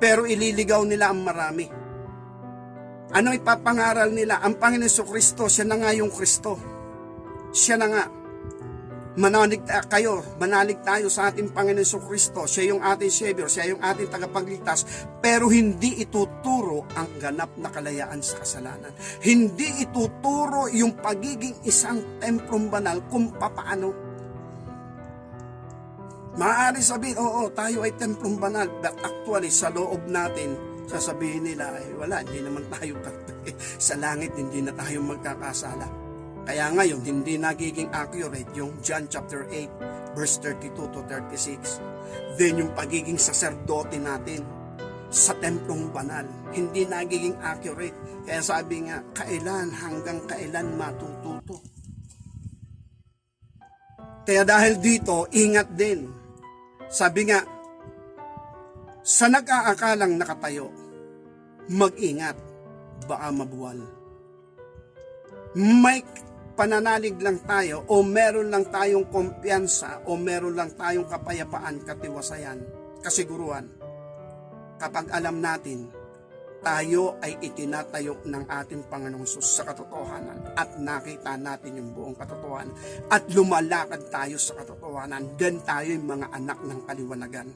Pero ililigaw nila ang marami. Ano ipapangaral nila? Ang Panginoon Kristo, siya na nga yung Kristo. Siya na nga. Manalig tayo sa ating Panginoon Kristo. Siya yung ating Savior, siya yung ating tagapagligtas. Pero hindi ituturo ang ganap na kalayaan sa kasalanan. Hindi ituturo yung pagiging isang templong banal kung papaano. Maaari sabihin, oo, tayo ay templong banal. But actually, sa loob natin, sasabihin nila, ay wala, hindi naman tayo sa langit, hindi na tayo magkakasala. Kaya ngayon, hindi nagiging accurate yung John chapter 8, verse 32 to 36. Then yung pagiging saserdote natin sa templong banal, hindi nagiging accurate. Kaya sabi nga, hanggang kailan matututo? Kaya dahil dito, ingat din. Sabi nga, sa nag-aakalang nakatayo, mag-ingat, baka mabuwal. May pananalig lang tayo o meron lang tayong kumpiyansa o meron lang tayong kapayapaan, katiwasayan, kasiguruhan. Kapag alam natin, tayo ay itinatayo ng ating Panginoong Hesus sa katotohanan at nakita natin yung buong katotohanan at lumalakad tayo sa katotohanan, then tayo yung mga anak ng kaliwanagan.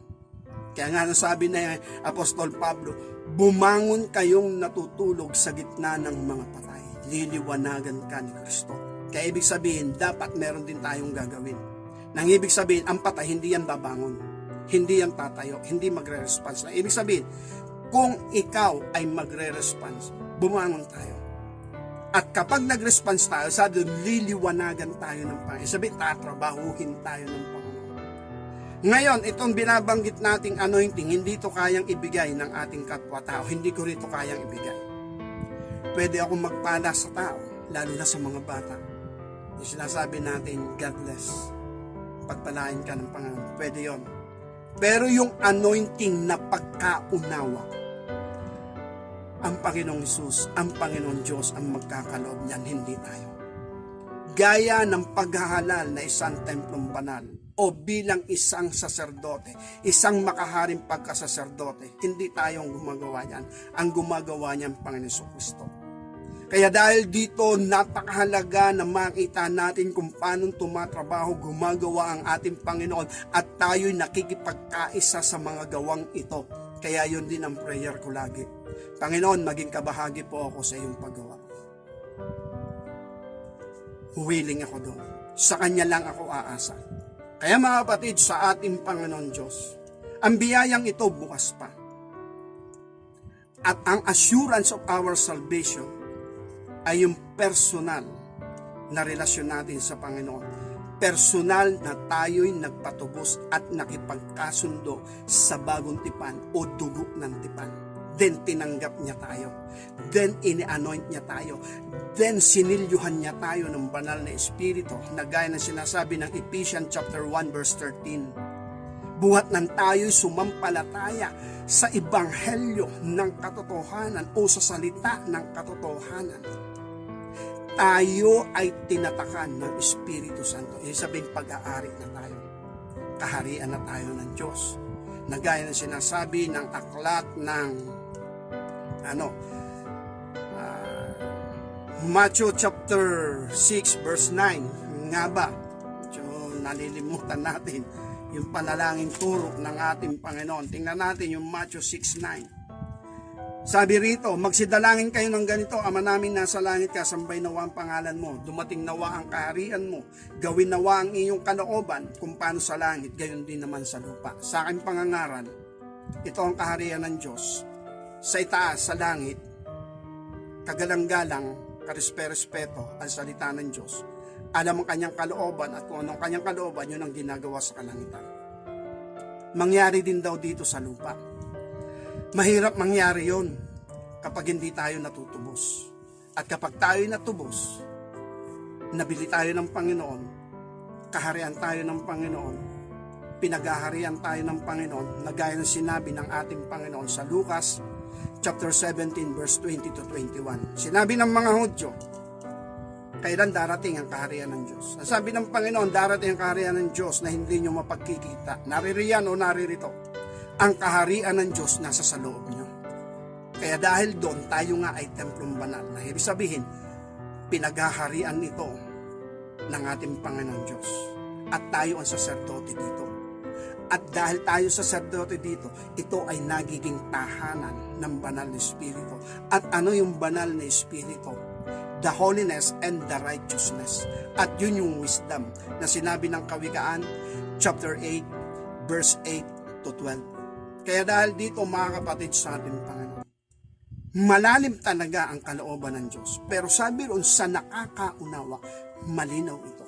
Kaya nga nasabi na Apostol Pablo, bumangon kayong natutulog sa gitna ng mga patay, liliwanagan ka ni Kristo. Kaya ibig sabihin, dapat meron din tayong gagawin. Nang ibig sabihin, ang patay, hindi yan babangon. Hindi yan tatayo. Hindi magre-response. Ibig sabihin, kung ikaw ay magre-response, bumangon tayo. At kapag nag-response tayo, sabi doon, liliwanagan tayo ng Panginoon. Sabi, tatrabahuhin tayo ng Panginoon. Ngayon, itong binabanggit nating anointing, hindi ito kayang ibigay ng ating kapwa-tao. Hindi ko rito kayang ibigay. Pwede akong magpala sa tao, lalo na sa mga bata. Yung sinasabi natin, God bless. Pagpalain ka ng Panginoon. Pwede yon. Pero yung anointing na pagkaunawa, ang Panginoong Hesus, ang Panginoong Diyos ang magkakaloob niyan, hindi tayo. Gaya ng paghahalal na isang templong banal o bilang isang saserdote, isang makaharing pagkasaserdote, hindi tayong gumagawa niyan. Ang gumagawa niyan, Panginoong Kristo. Kaya dahil dito, napakahalaga na makita natin kung paano tumatrabaho, gumagawa ang ating Panginoon at tayo'y nakikipagkaisa sa mga gawang ito. Kaya yun din ang prayer ko lagi. Panginoon, maging kabahagi po ako sa iyong paggawa. Willing ako doon. Sa Kanya lang ako aasa. Kaya mga kapatid, sa ating Panginoon Diyos, ang biyayang ito bukas pa. At ang assurance of our salvation ay yung personal na relasyon natin sa Panginoon. Personal na tayo'y nagpatubos at nakipagkasundo sa bagong tipan o dugo ng tipan. Then tinanggap niya tayo. Then ini-anoint niya tayo. Then sinilyuhan niya tayo ng banal na Espiritu na gaya ng sinasabi ng Ephesians chapter 1 verse 13. Buhat ng tayo'y sumampalataya sa ebanghelyo ng katotohanan o sa salita ng katotohanan. Tayo ay tinatakan ng Espiritu Santo. Ibig sabihin, pag-aari na tayo. Kaharian na tayo ng Diyos. Na gaya na sinasabi ng aklat ng Matthew chapter 6 verse 9. Nga ba? So, nalilimutan natin yung panalangin turok ng ating Panginoon. Tingnan natin yung Matthew 6:9. Sabi rito, magsidalangin kayo ng ganito, Ama namin nasa langit ka, sambay nawa ang pangalan mo, dumating nawa ang kaharian mo, gawin nawa ang iyong kalooban, kung paano sa langit, gayon din naman sa lupa. Sa aking pangangaral, ito ang kaharian ng Diyos. Sa itaas, sa langit, kagalang-galang, karespeto ang salita ng Diyos. Alam ang kanyang kalooban at kung anong kanyang kalooban, yun ang ginagawa sa kalangitan. Mangyari din daw dito sa lupa. Mahirap mangyari yon kapag hindi tayo natutubos. At kapag tayo natubos, nabili tayo ng Panginoon, kaharian tayo ng Panginoon, pinaghaharian tayo ng Panginoon, na gaya ng sinabi ng ating Panginoon sa Lucas chapter 17 verse 20 to 21. Sinabi ng mga Hudyo, kailan darating ang kaharian ng Diyos. Sabi ng Panginoon, darating ang kaharian ng Diyos na hindi nyo mapagkikita. Naririyan o naririto. Ang kaharian ng Diyos nasa sa loob nyo. Kaya dahil doon, tayo nga ay templong banal. Na ibig sabihin, pinaghaharian ito ng ating Panginoon Diyos. At tayo ang saserdote dito. At dahil tayo saserdote dito, ito ay nagiging tahanan ng banal na Espiritu. At ano yung banal na Espiritu? The holiness and the righteousness. At yun yung wisdom na sinabi ng Kawikaan, chapter 8, verse 8 to 12. Kaya dahil dito, mga kapatid sa ating Panginoon, malalim talaga ang kalooban ng Diyos. Pero sabi ron, sa nakakaunawa, malinaw ito.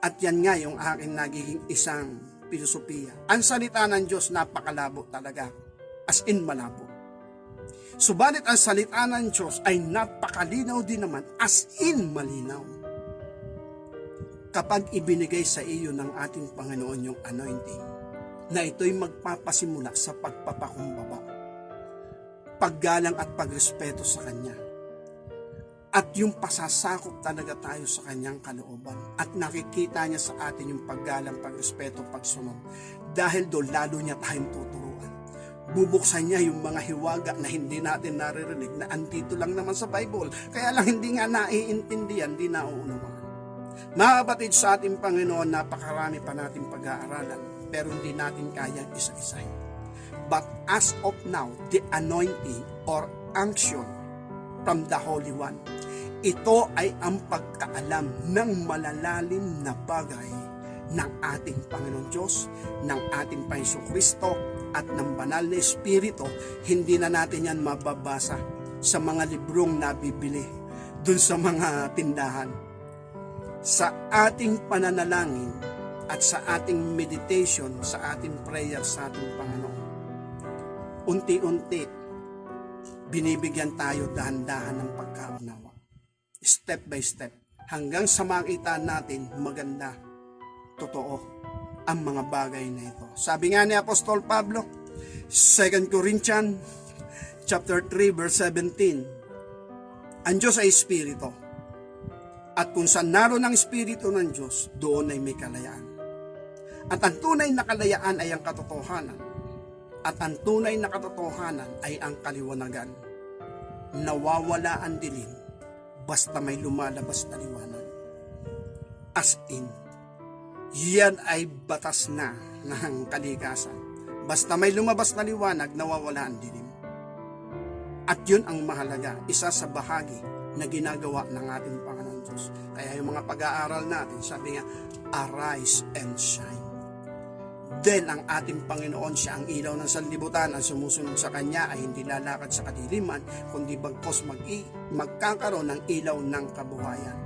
At yan nga yung aking nagiging isang filosofiya. Ang salita ng Diyos napakalabo talaga. As in malabo. Subalit ang salita ng Diyos ay napakalinaw din naman, as in malinaw. Kapag ibinigay sa iyo ng ating Panginoon yung anointing, na ito'y magpapasimula sa pagpapakumbaba, paggalang at pagrespeto sa Kanya, at yung pasasakop talaga tayo sa Kanyang kalooban, at nakikita niya sa atin yung paggalang, pagrespeto, pagsunod, dahil doon lalo niya tayong tuturuan. Bubuksan niya yung mga hiwaga na hindi natin naririnig, na andito lang naman sa Bible, kaya lang hindi nga naiintindihan, hindi nauunawaan. Mga kapatid sa ating Panginoon, napakarami pa natin pag-aaralan, pero hindi natin kayang isa-isahin. But as of now, the anointing or unction from the Holy One, ito ay ang pagkaalam ng malalalim na bagay ng ating Panginoon Diyos, ng ating Panginoon Kristo, at ng banal na Espiritu. Hindi na natin yan mababasa sa mga librong nabibili dun sa mga tindahan. Sa ating pananalangin at sa ating meditation, sa ating prayer sa ating Panginoon, unti-unti binibigyan tayo dahan-dahan ng pagkaunawa. Step by step. Hanggang sa makita natin maganda, totoo ang mga bagay na ito. Sabi nga ni Apostol Pablo, 2 Corinthians chapter 3 verse 17, ang Diyos ay Espiritu. At kung saan naroon ang Espiritu ng Diyos, doon ay may kalayaan. At ang tunay na kalayaan ay ang katotohanan. At ang tunay na katotohanan ay ang kaliwanagan. Nawawala ang dilim, basta may lumalabas na liwanag. As in, yan ay batas na ng kalikasan. Basta may lumabas na liwanag, nawawala ang dilim. At yun ang mahalaga, isa sa bahagi na ginagawa ng ating Panginoon Diyos. Kaya yung mga pag-aaral natin, sabi nga, arise and shine. Dahil ang ating Panginoon, siya ang ilaw ng sanlibutan, ang sumusunod sa Kanya ay hindi lalakad sa kadiliman, kundi bagkos magkakaroon ng ilaw ng kabuhayan.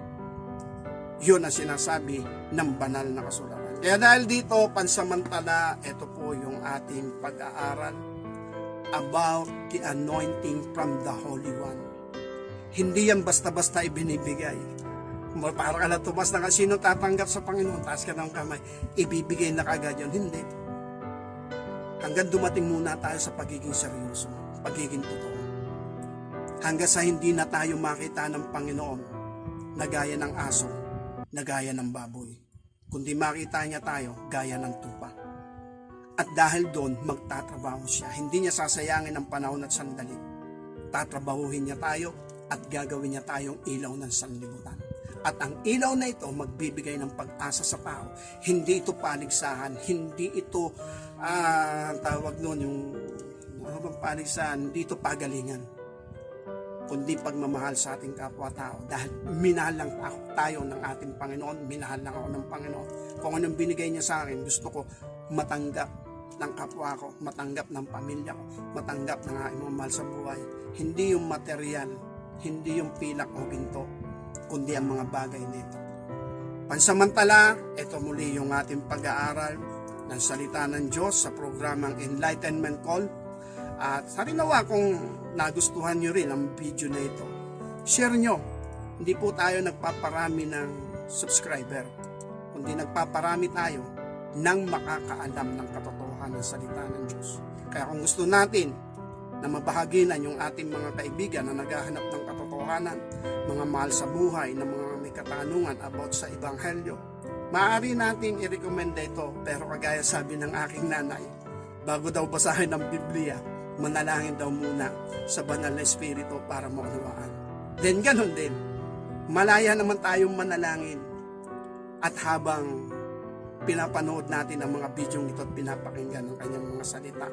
Yun ang sinasabi ng banal na kasulatan. Kaya dahil dito, pansamantala, ito po yung ating pag-aaral about the anointing from the Holy One. Hindi yan basta-basta ibinibigay. Para ka na tumas na sino tatanggap sa Panginoon, taas ka ng kamay, ibibigay na kagad yun. Hindi. Hanggang dumating muna tayo sa pagiging seryoso, pagiging totoo. Hanggang sa hindi na tayo makita ng Panginoon na gaya ng aso, na gaya ng baboy, kundi makita niya tayo gaya ng tupa. At dahil doon, magtatrabaho siya. Hindi niya sasayangin ang panahon at sandali. Tatrabahuhin niya tayo at gagawin niya tayong ilaw ng sanlibutan. At ang ilaw na ito magbibigay ng pag-asa sa tao. Hindi ito paligsahan, hindi ito tawag noon yung paligsahan, hindi ito pagalingan, kundi pagmamahal sa ating kapwa-tao. Dahil minahal lang tayo ng ating Panginoon, minahal lang ako ng Panginoon. Kung anong binigay niya sa akin, gusto ko matanggap ng kapwa ko, matanggap ng pamilya ko, matanggap ng aking mga mahal sa buhay. Hindi yung material, hindi yung pilak o ginto, kundi ang mga bagay nito. Pansamantala, ito muli yung ating pag-aaral ng salita ng Diyos sa programang Enlightenment Call. At harinawa kung nagustuhan nyo rin ang video na ito, share nyo. Hindi po tayo nagpaparami ng subscriber, kundi nagpaparami tayo ng makakaalam ng katotohanan ng salita ng Diyos. Kaya kung gusto natin na mabahaginan yung ating mga kaibigan na naghahanap ng katotohanan, mga mahal sa buhay, na mga may katanungan about sa Ebanghelyo, maaari natin i-recommenda ito, pero kagaya sabi ng aking nanay, bago daw basahin ng Biblia, manalangin daw muna sa banal na Espiritu para maunawaan. Then ganun din, malaya naman tayong manalangin at habang pinapanood natin ang mga video ito at pinapakinggan ng kanyang mga salita,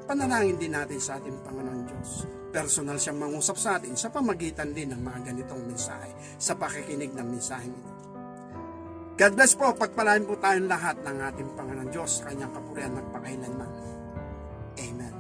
panalangin din natin sa ating Panginoon Diyos. Personal siyang mangusap sa atin sa pamagitan din ng mga ganitong mensahe, sa pakikinig ng mensahe ito. God bless po, pagpalain po tayong lahat ng ating Panginoon Diyos, kanyang kapurihan magpakailanman. Amen.